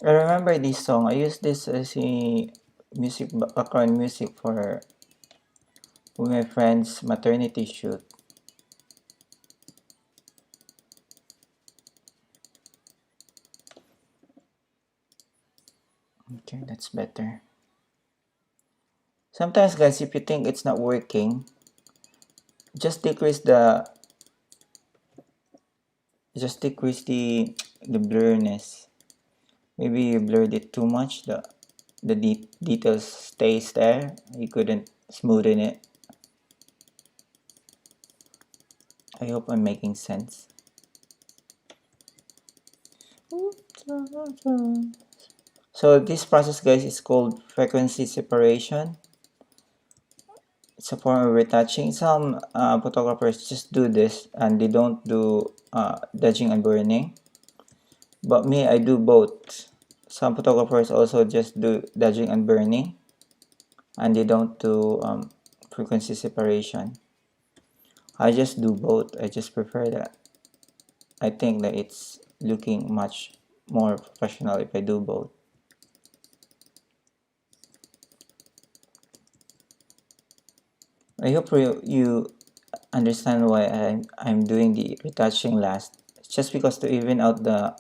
I remember this song. I used this as a background music for my friend's maternity shoot. Okay, that's better. Sometimes, guys, if you think it's not working, just decrease the the blurriness. Maybe you blurred it too much. The details stays there. You couldn't smoothen it. I hope I'm making sense. So this process, guys, is called frequency separation. It's a form of retouching. Some photographers just do this and they don't do dodging and burning. But me, I do both. some photographers also just do dodging and burning, and they don't do frequency separation. I just do both. I just prefer that. I think that it's looking much more professional if I do both. I hope you understand why I'm doing the retouching last. It's just because to even out the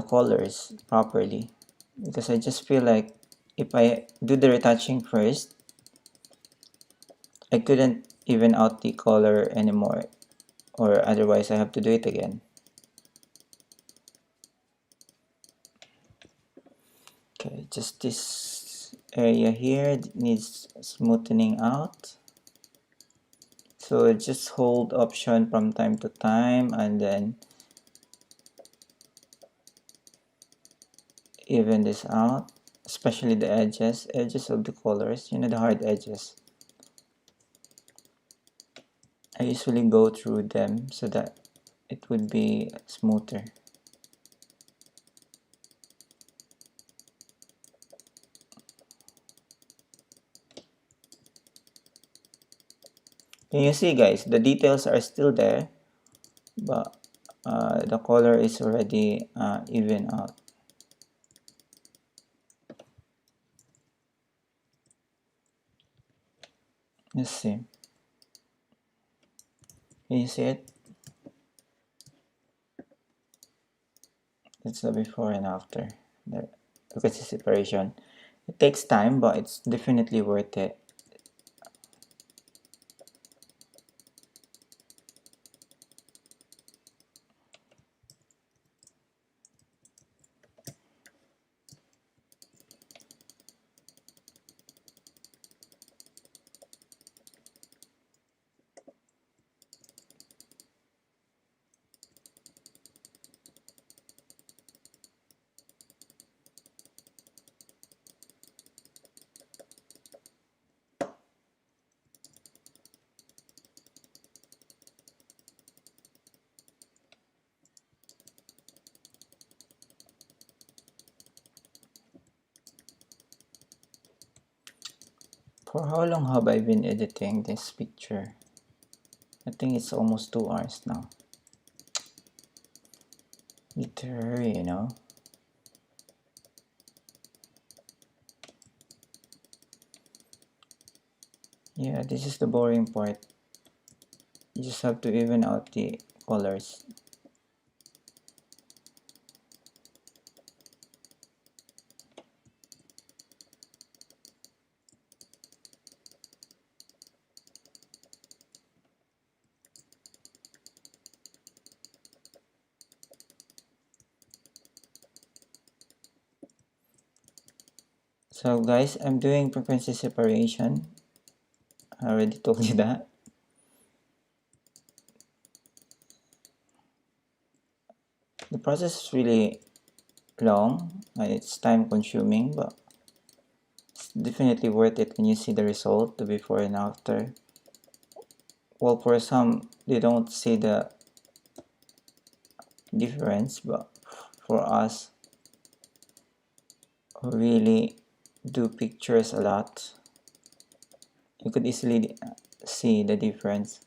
colors properly. Because I just feel like if I do the retouching first, I couldn't even out the color anymore, or otherwise I have to do it again. Okay, just this area here needs smoothing out. So just hold option from time to time and then even this out, especially the edges of the colors, you know, the hard edges. I usually go through them so that it would be smoother. Can you see, guys, the details are still there, but the color is already even out. Let's see. Can you see it? It's the before and after. There. Look at the separation. It takes time, but it's definitely worth it. For how long have I been editing this picture? I think it's almost 2 hours now. Need to hurry, you know. Yeah, this is the boring part. You just have to even out the colors. So guys, I'm doing frequency separation. I already told you that. The process is really long and it's time consuming, but it's definitely worth it when you see the result, the before and after. Well, for some, they don't see the difference, but for us who really do pictures a lot, you could easily see the difference.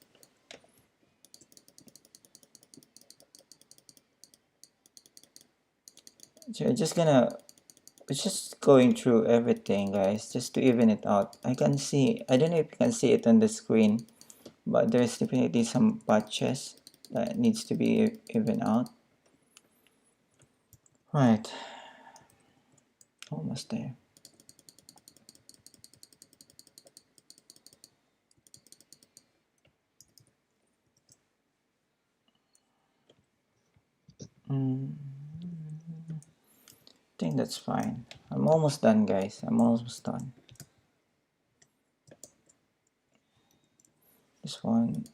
So we're just going through everything, guys, just to even it out. I don't know if you can see it on the screen, but there's definitely some patches that needs to be even out. Right, almost there. I think that's fine. I'm almost done, guys. I'm almost done. This one,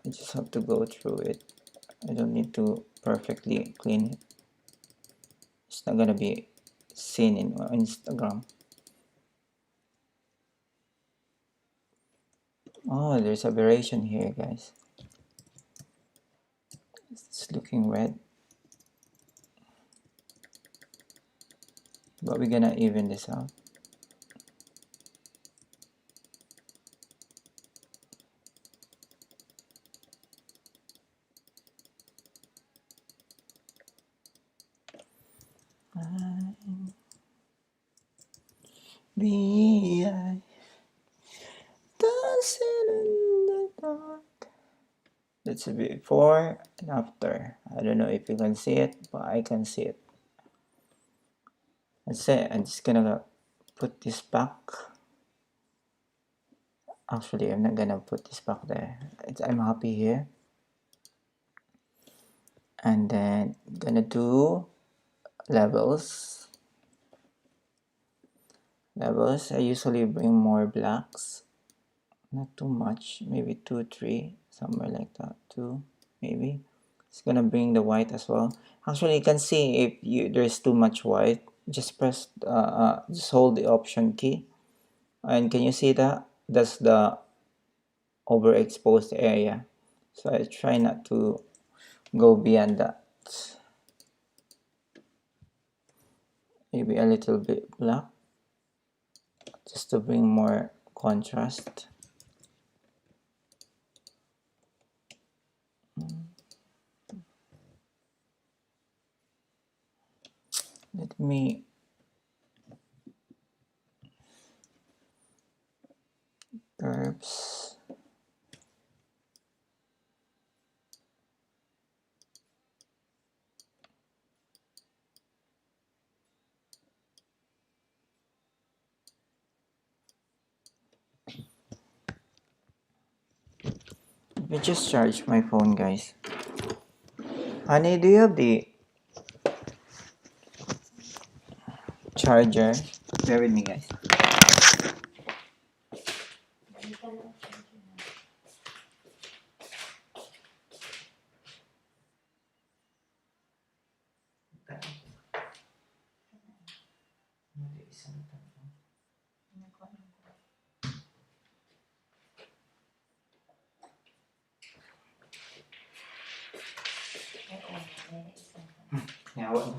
I just have to go through it. I don't need to perfectly clean it. It's not gonna be seen in Instagram. Oh, there's aberration here, guys. It's looking red. but we're gonna even this out. Be I dancing in the dark. That's a before and after. I don't know if you can see it, but I can see it. That's it. I'm just gonna put this back. Actually, I'm not gonna put this back there. I'm happy here. And then gonna do levels. Levels, I usually bring more blacks. Not too much, maybe 2, 3, somewhere like that. 2, maybe. It's gonna bring the white as well. Actually, you can see if there's too much white. Just just hold the option key. And can you see that? That's the overexposed area. So I try not to go beyond that. Maybe a little bit black, just to bring more contrast. Let me curves. Let me just charge my phone, guys. Honey, do you have the charger? Bear with me, guys. You cannot change it. Yeah, what?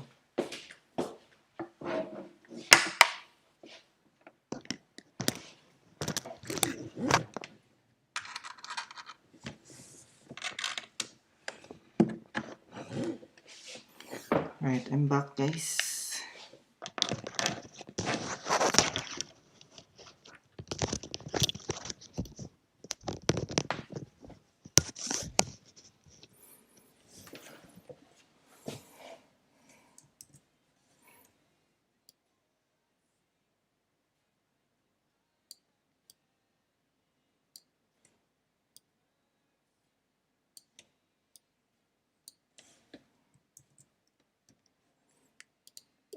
Right, I'm back, guys.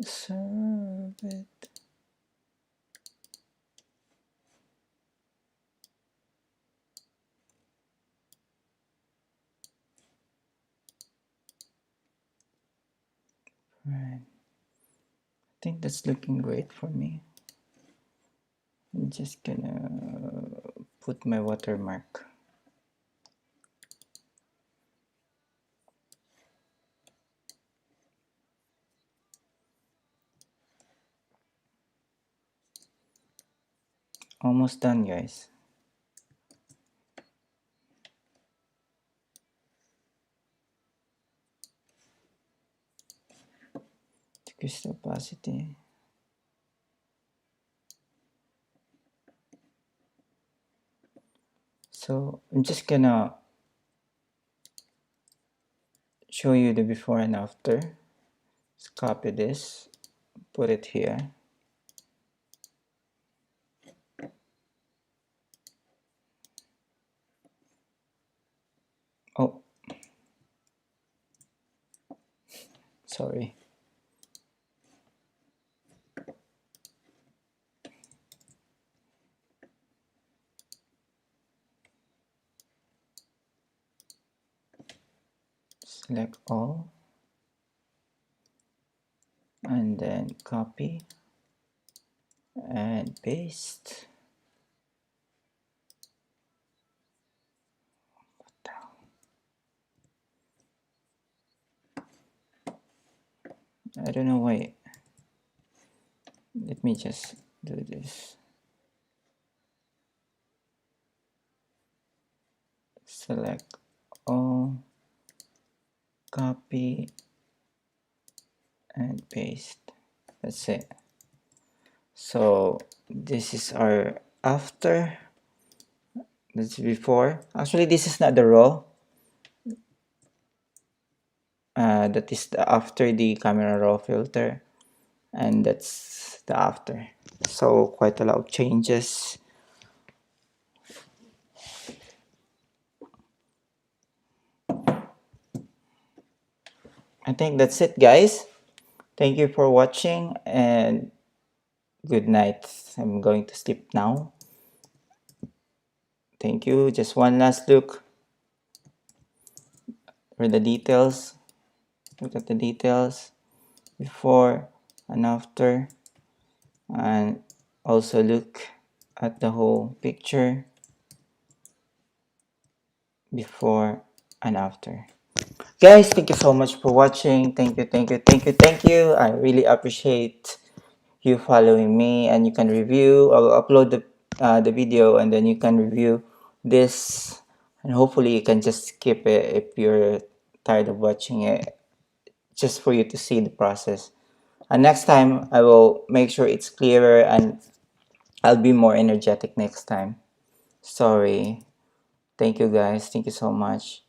Serve it. Right. I think that's looking great for me. I'm just gonna put my watermark. Almost done, guys. Decrease the opacity. So I'm just gonna show you the before and after. Just copy this, put it here. Oh, sorry. Select all and then copy and paste. I don't know why Let me just do this. Select all, copy, and paste. That's it. So this is our after. That's before. Actually, this is not the raw. That is the after the camera raw filter, and that's the after. So quite a lot of changes. I think that's it, guys. Thank you for watching, and good night. I'm going to sleep now. Thank you. Just one last look for the details. Look at the details before and after, and also look at the whole picture before and after. Guys, thank you so much for watching. Thank you, thank you, thank you, thank you. I really appreciate you following me, and you can review. I'll upload the video, and then you can review this, and hopefully you can just skip it if you're tired of watching it, just for you to see the process. And next time I will make sure it's clearer, and I'll be more energetic next time. Sorry. Thank you, guys. Thank you so much.